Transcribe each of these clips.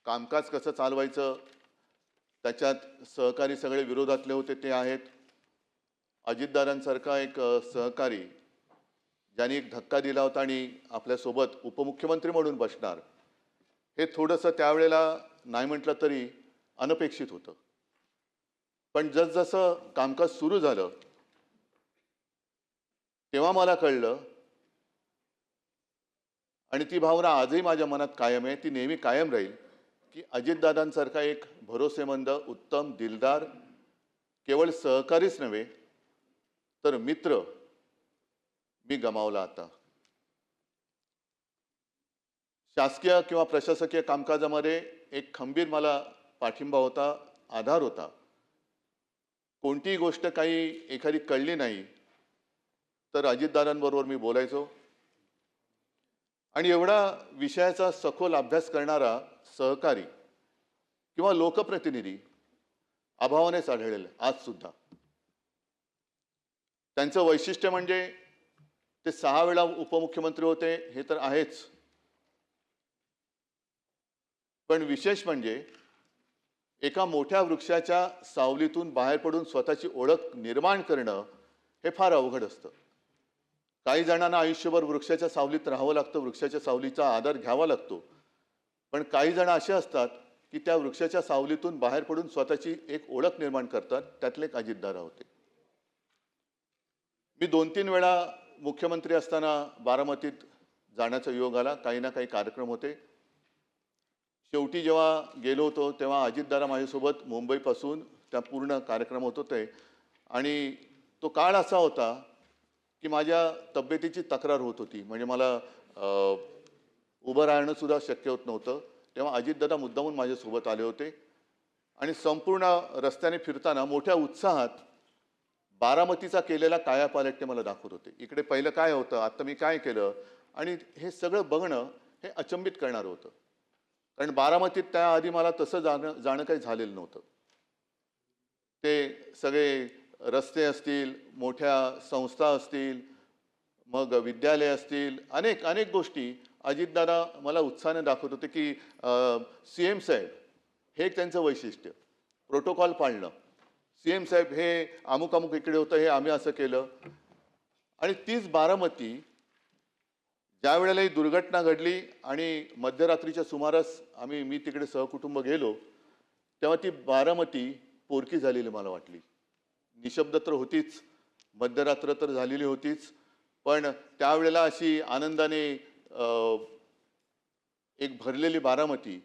कामकाज कसं चालवायचं त्याच्यात सहकारी सगळे विरोधातले होते ते आहेत. अजितदादांसारखा एक सहकारी ज्यांनी एक धक्का दिला होता आणि आपल्यासोबत उपमुख्यमंत्री म्हणून बसणार, हे थोडंसं त्यावेळेला नाही म्हटलं तरी अनपेक्षित होतं. पण जसजसं कामकाज सुरू झालं तेव्हा मला कळलं, आणि ती भावना आजही माझ्या मनात कायम आहे, ती नेहमी कायम राहील, की अजितदादांसारखा एक भरोसेमंद, उत्तम, दिलदार केवळ सहकारीच नव्हे तर मित्र मी गमावला आता. शासकीय किंवा प्रशासकीय कामकाजामध्ये एक खंबीर मला पाठिंबा होता, आधार होता. कोणतीही गोष्ट काही एखादी कळली नाही तर अजितदादांबरोबर मी बोलायचो, आणि एवढा विषयाचा सखोल अभ्यास करणारा सहकारी किंवा लोकप्रतिनिधी अभावानेच आढळले आज सुद्धा. त्यांचं वैशिष्ट्य म्हणजे ते 6 वेळा उपमुख्यमंत्री होते हे तर आहेच, पण विशेष म्हणजे एका मोठ्या वृक्षाच्या सावलीतून बाहेर पडून स्वतःची ओळख निर्माण करणं हे फार अवघड असतं. काही जणांना आयुष्यभर वृक्षाच्या सावलीत राहावं लागतं, वृक्षाच्या सावलीचा आधार घ्यावा लागतो, पण काही जण असे असतात की त्या वृक्षाच्या सावलीतून बाहेर पडून स्वतःची एक ओळख निर्माण करतात. त्यातले एक अजितदादा होते. मी 2-3 वेळा मुख्यमंत्री असताना बारामतीत जाण्याचा योग आला, काही ना काही कार्यक्रम होते. शेवटी जेव्हा गेलो होतो तेव्हा अजितदादा माझ्यासोबत मुंबईपासून त्या पूर्ण कार्यक्रम होत होते, आणि तो काळ असा होता की माझ्या तब्येतीची तक्रार होत होती, म्हणजे मला उभं राहणं सुद्धा शक्य होत नव्हतं. तेव्हा अजितदादा मुद्दामून माझ्यासोबत आले होते आणि संपूर्ण रस्त्याने फिरताना मोठ्या उत्साहात बारामतीचा केलेला कायापालट ते मला दाखवत होते. इकडे पहिलं काय होतं, आता मी काय केलं, आणि हे सगळं बघणं हे अचंबित करणारं होतं. कारण बारामतीत त्याआधी मला तसं जाणं काही झालेलं नव्हतं. ते सगळे रस्ते असतील, मोठ्या संस्था असतील, मग विद्यालय असतील, अनेक अनेक गोष्टी अजितदादा मला उत्साहाने दाखवत होते की CM साहेब हे एक त्यांचं वैशिष्ट्य, प्रोटोकॉल पाळणं. CM साहेब हे अमुक अमुक इकडे होतं, हे आम्ही असं केलं. आणि तीच बारामती ज्या वेळेला ही दुर्घटना घडली आणि मध्यरात्रीच्या सुमारास मी तिकडे सहकुटुंब गेलो, तेव्हा ती बारामती पोरकी झालेली मला वाटली. निशब्द तर होतीच, मध्यरात्र तर झालेली होतीच, पण त्यावेळेला अशी आनंदाने एक भरलेली बारामती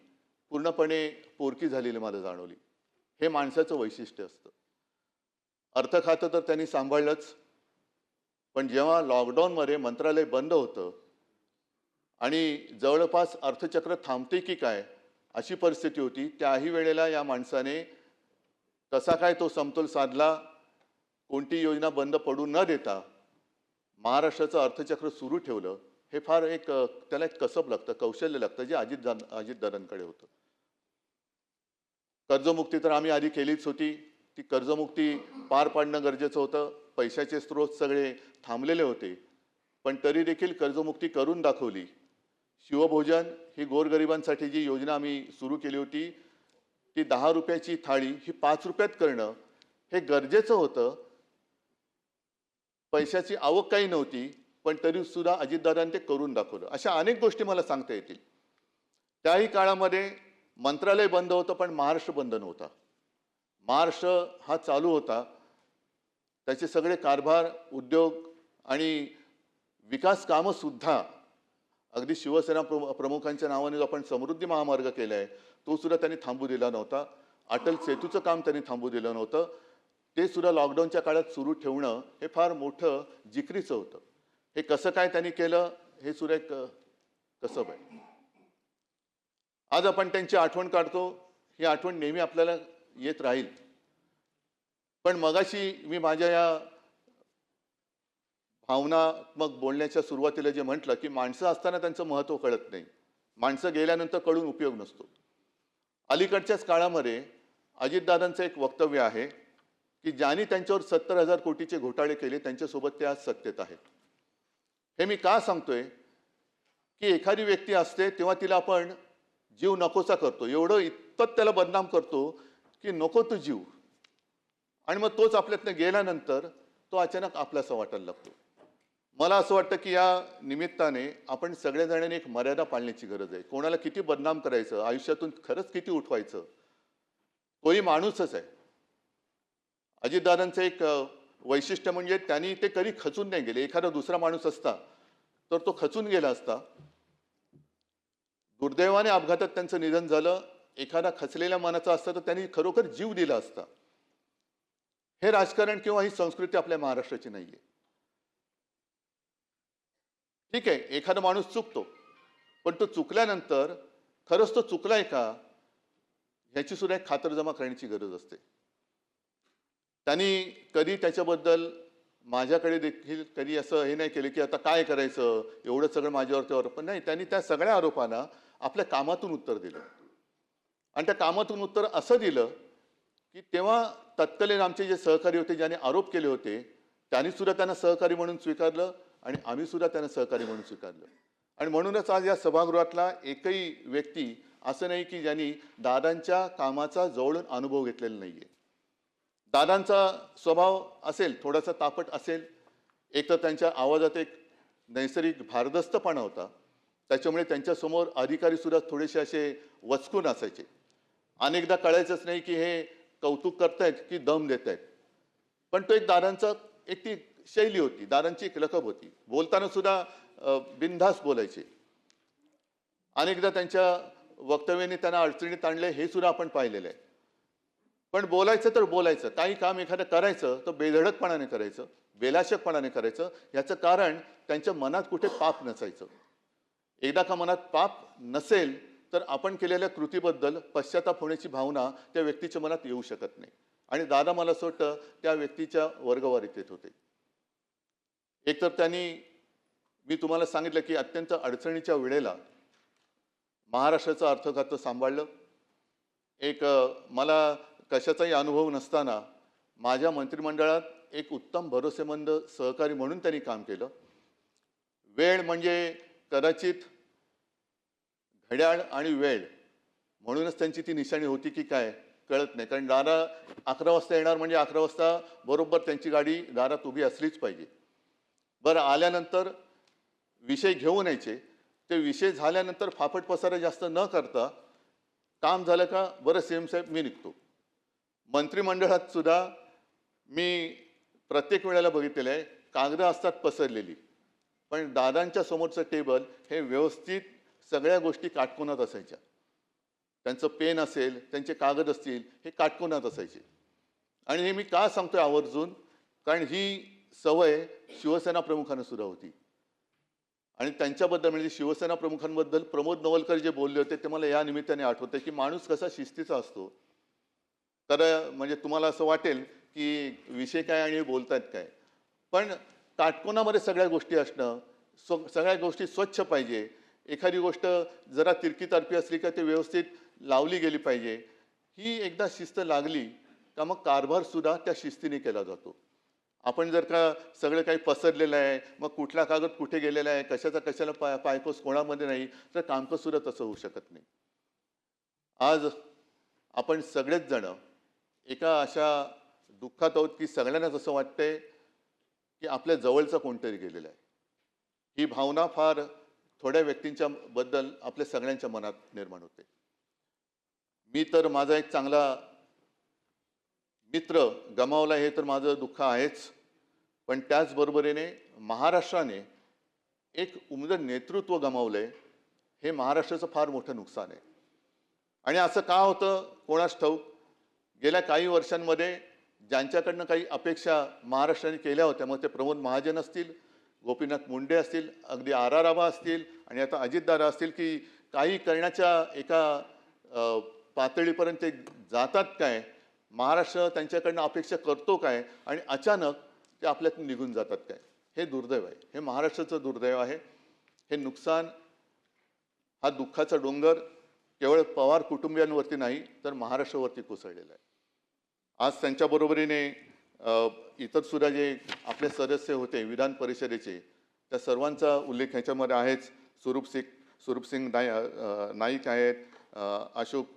पूर्णपणे पोरकी झालेली मला जाणवली. हे माणसाचं वैशिष्ट्य असतं. अर्थ खातं तर त्यांनी सांभाळलंच, पण जेव्हा लॉकडाऊनमध्ये मंत्रालय बंद होतं आणि जवळपास अर्थचक्र थांबते की काय अशी परिस्थिती होती, त्याही वेळेला या माणसाने कसा काय तो समतोल साधला, कोणती योजना बंद पडू न देता महाराष्ट्राचं अर्थचक्र सुरू ठेवलं. हे फार एक त्याला एक कसब लागतं, कौशल्य लागतं, जे अजितदादांकडे होतं. कर्जमुक्ती तर आम्ही आधी केलीच होती. ती कर्जमुक्ती पार पाडणं गरजेचं होतं. पैशाचे स्रोत सगळे थांबलेले होते, पण तरी देखील कर्जमुक्ती करून दाखवली. शिवभोजन ही गोरगरिबांसाठी जी योजना आम्ही सुरू केली होती, ती 10 रुपयाची थाळी ही 5 रुपयात करणं हे गरजेचं होतं. पैशाची आवक काही नव्हती, पण तरी सुद्धा अजितदादांनी ते करून दाखवलं. अशा अनेक गोष्टी मला सांगता येतील. त्याही काळामध्ये मंत्रालय बंद होतं, पण महाराष्ट्र बंद नव्हता. महाराष्ट्र हा चालू होता. त्याचे सगळे कारभार, उद्योग आणि विकास कामं सुद्धा, अगदी शिवसेना प्रमुखांच्या नावाने जो आपण समृद्धी महामार्ग केला आहे तो सुद्धा त्यांनी थांबू दिला नव्हता. अटल सेतूचं काम त्यांनी थांबू दिलं नव्हतं. ते सुद्धा लॉकडाऊनच्या काळात सुरू ठेवणं हे फार मोठं जिकरीचं होतं. हे कसं काय त्यांनी केलं हे सुद्धा एक कसब आहे. आज आपण त्यांची आठवण काढतो, ही आठवण नेहमी आपल्याला येत राहील. पण मगाशी मी माझ्या या भावनात्मक बोलण्याच्या सुरुवातीला जे म्हटलं की माणसं असताना त्यांचं महत्त्व कळत नाही, माणसं गेल्यानंतर कळून उपयोग नसतो. अलीकडच्याच काळामध्ये अजितदादांचं एक वक्तव्य आहे की ज्यांनी त्यांच्यावर 70,000 कोटीचे घोटाळे केले त्यांच्यासोबत ते आज सत्तेत आहेत. हे मी का सांगतोय की एखादी व्यक्ती असते तेव्हा तिला आपण जीव नकोसा करतो, एवढं इतपत त्याला बदनाम करतो की नको तो जीव. आणि मग तोच आपल्यातनं गेल्यानंतर तो अचानक आपलासा वाटायला लागतो. मला असं वाटतं की या निमित्ताने आपण सगळ्याजणांनी एक मर्यादा पाळण्याची गरज आहे. कोणाला किती बदनाम करायचं, आयुष्यातून खरंच किती उठवायचं, तोही माणूसच आहे. अजितदादांचं एक वैशिष्ट्य म्हणजे त्यांनी ते कधी खचून नाही गेले. एखादा दुसरा माणूस असता तर तो खचून गेला असता. दुर्दैवाने अपघातात त्यांचं निधन झालं. एखादा खचलेल्या मनाचा असता तर त्यांनी खरोखर जीव दिला असता. हे राजकारण किंवा ही संस्कृती आपल्या महाराष्ट्राची नाहीये. ठीक आहे, एखादा माणूस चुकतो, पण तो चुकल्यानंतर खरंच तो चुकलाय का ह्याची सुद्धा एक खातरजमा करण्याची गरज असते. त्यांनी कधी त्याच्याबद्दल माझ्याकडे देखील कधी असं हे नाही केलं की आता काय करायचं, एवढं सगळं माझ्यावरती आरोप. पण नाही, त्यांनी त्या सगळ्या आरोपांना आपल्या कामातून उत्तर दिलं. आणि त्या कामातून उत्तर असं दिलं की तेव्हा तत्कालीन आमचे जे सहकारी होते, ज्यांनी आरोप केले होते, त्यांनी सुद्धा त्यांना सहकारी म्हणून स्वीकारलं आणि आम्ही सुद्धा त्यांना सहकारी म्हणून स्वीकारलं. आणि म्हणूनच आज या सभागृहातला एकही व्यक्ती असं नाही की ज्यांनी दादांच्या कामाचा जवळून अनुभव घेतलेला नाहीये. दादांचा स्वभाव असेल, थोडासा तापट असेल, एक तर त्यांच्या आवाजात एक नैसर्गिक भारदस्तपणा होता. त्याच्यामुळे त्यांच्यासमोर अधिकारी सुद्धा थोडेसे असे वचकून असायचे. अनेकदा कळायचंच नाही की हे कौतुक करतायत की दम देत आहेत. पण तो एक दादांचा एक ती शैली होती, दादांची एक लकब होती. बोलताना सुद्धा बिनधास्त बोलायचे. अनेकदा त्यांच्या वक्तव्याने त्यांना अडचणीत आणले हे सुद्धा आपण पाहिलेलं आहे. पण बोलायचं तर बोलायचं, काही काम एखादं करायचं तर बेधडकपणाने करायचं, बेलाशकपणाने करायचं. याचं कारण त्यांच्या मनात कुठे पाप नसायचं. एकदा का मनात पाप नसेल तर आपण केलेल्या कृतीबद्दल पश्चाताप होण्याची भावना त्या व्यक्तीच्या मनात येऊ शकत नाही. आणि दादा मला असं वाटतं त्या व्यक्तीच्या वर्गवारीत येत होते. एकतर त्यांनी, मी तुम्हाला सांगितलं की अत्यंत अडचणीच्या वेळेला महाराष्ट्राचं अर्थखातं सांभाळलं. एक मला कशाचाही अनुभव नसताना माझ्या मंत्रिमंडळात एक उत्तम भरोसेमंद सहकारी म्हणून त्यांनी काम केलं. वेळ म्हणजे कदाचित घड्याळ आणि वेळ म्हणूनच त्यांची ती निशाणी होती की काय कळत नाही. कारण दादा 11 वाजता येणार म्हणजे 11 वाजता बरोबर त्यांची गाडी दारात उभी असलीच पाहिजे. बरं, आल्यानंतर विषय घेऊन यायचे. ते विषय झाल्यानंतर फाफट पसारा जास्त न करता काम झालं का बरं सीएम साहेब मी निघतो. मंत्रिमंडळात सुद्धा मी प्रत्येक वेळेला बघितलेलं आहे, कागदं असतात पसरलेली, पण दादांच्या समोरचं टेबल हे व्यवस्थित सगळ्या गोष्टी काटकोनात असायच्या. त्यांचं पेन असेल, त्यांचे कागद असतील, हे काटकोनात असायचे. आणि हे मी का सांगतोय आवर्जून, कारण ही सवय शिवसेना प्रमुखांना सुद्धा होती. आणि त्यांच्याबद्दल म्हणजे शिवसेना प्रमुखांबद्दल प्रमोद नवलकर जे बोलले होते ते मला या निमित्ताने आठवते की माणूस कसा शिस्तीचा असतो. तर म्हणजे तुम्हाला असं वाटेल की विषय काय आणि बोलतायत काय, पण काटकोनामध्ये सगळ्या गोष्टी असणं, सगळ्या गोष्टी स्वच्छ पाहिजे. एखादी गोष्ट जरा तिरकी-तारपी असली का ते व्यवस्थित लावली गेली पाहिजे. ही एकदा शिस्त लागली का मग कारभार सुद्धा त्या शिस्तीने केला जातो. आपण जर का सगळं काही पसरलेलं आहे, मग कुठला कागद कुठे गेलेला आहे, कशाचा कशाला पायपोस कोणामध्ये नाही, तर कामकाज सुद्धा तसं होऊ शकत नाही. आज आपण सगळेच जण एका अशा दुःखात आहोत की सगळ्यांनाच असं वाटतंय की आपल्या जवळचं कोणतरी गेलेलं आहे. ही भावना फार थोड्या व्यक्तींच्या बद्दल आपल्या सगळ्यांच्या मनात निर्माण होते. मी तर माझा एक चांगला मित्र गमावला हे तर माझं दुःख आहेच, पण त्याचबरोबरीने महाराष्ट्राने एक उमदं नेतृत्व गमावलंय हे महाराष्ट्राचं फार मोठं नुकसान आहे. आणि असं का होतं कोणास ठाऊक. गेल्या काही वर्षांमध्ये ज्यांच्याकडनं काही अपेक्षा महाराष्ट्राने केल्या होत्या, मग ते प्रमोद महाजन असतील, गोपीनाथ मुंडे असतील, अगदी आर आबा असतील आणि आता अजितदादा असतील, की काही करण्याच्या एका पातळीपर्यंत ते जातात काय, महाराष्ट्र त्यांच्याकडनं अपेक्षा करतो काय आणि अचानक ते आपल्यातून निघून जातात काय. हे दुर्दैव आहे. हे महाराष्ट्राचं दुर्दैव आहे. हे नुकसान, हा दुःखाचा डोंगर केवळ पवार कुटुंबियांवरती नाही तर महाराष्ट्रावरती कोसळलेला आहे. आज त्यांच्या बरोबरीने इतर सुद्धा जे आपले सदस्य होते विधान परिषदेचे, त्या सर्वांचा उल्लेख ह्याच्यामध्ये आहेच. स्वरूप सिंग नाईक आहेत, अशोक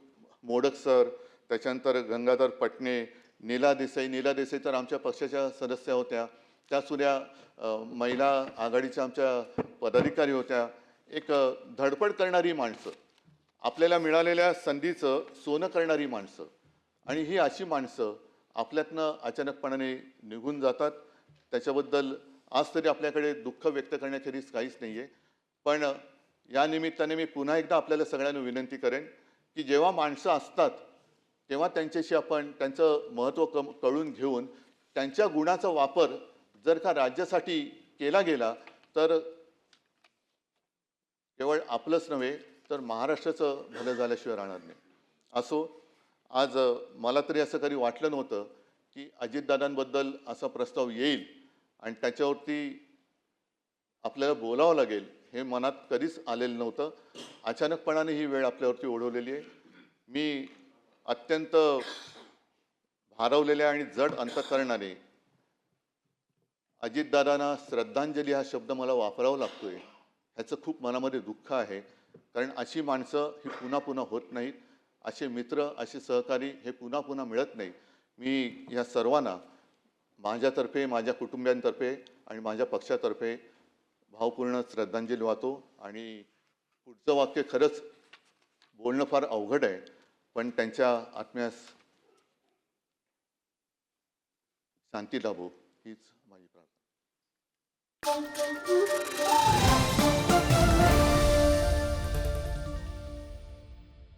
मोडक सर, त्याच्यानंतर गंगाधर पटणे, नीला देसाई तर आमच्या पक्षाच्या सदस्य होत्या, त्यासुद्धा महिला आघाडीच्या आमच्या पदाधिकारी होत्या. एक धडपड करणारी माणसं, आपल्याला मिळालेल्या संधीचं सोनं करणारी माणसं, आणि ही अशी माणसं आपल्यातनं अचानकपणाने निघून जातात. त्याच्याबद्दल आज तरी आपल्याकडे दुःख व्यक्त करण्याखेरीज काहीच नाही आहे. पण या निमित्ताने मी पुन्हा एकदा आपल्याला सगळ्यांना विनंती करेन की जेव्हा माणसं असतात तेव्हा त्यांच्याशी आपण त्यांचं महत्त्व कळून घेऊन त्यांच्या गुणाचा वापर जर का राज्यासाठी केला गेला तर केवळ आपलंच नव्हे तर महाराष्ट्राचं भलं झाल्याशिवाय राहणार नाही. असो, आज मला तरी असं कधी वाटलं नव्हतं की अजितदादांबद्दल असा प्रस्ताव येईल आणि त्याच्यावरती आपल्याला बोलावं लागेल, हे मनात कधीच आलेलं नव्हतं. अचानकपणाने ही वेळ आपल्यावरती ओढवलेली आहे. मी अत्यंत भारावलेल्या आणि जड अंतःकरणाने अजितदादांना श्रद्धांजली हा शब्द मला वापरावा लागतोय, ह्याचं खूप मनामध्ये दुःख आहे. कारण अशी माणसं ही पुन्हा पुन्हा होत नाहीत, असे मित्र, असे सहकारी हे पुन्हा पुन्हा मिळत नाही. मी या सर्वांना माझ्यातर्फे, माझ्या कुटुंबियांतर्फे आणि माझ्या पक्षातर्फे भावपूर्ण श्रद्धांजली वाहतो. आणि पुढचं वाक्य खरंच बोलणं फार अवघड आहे, पण त्यांच्या आत्म्यास शांती लाभो हीच माझी प्रार्थना.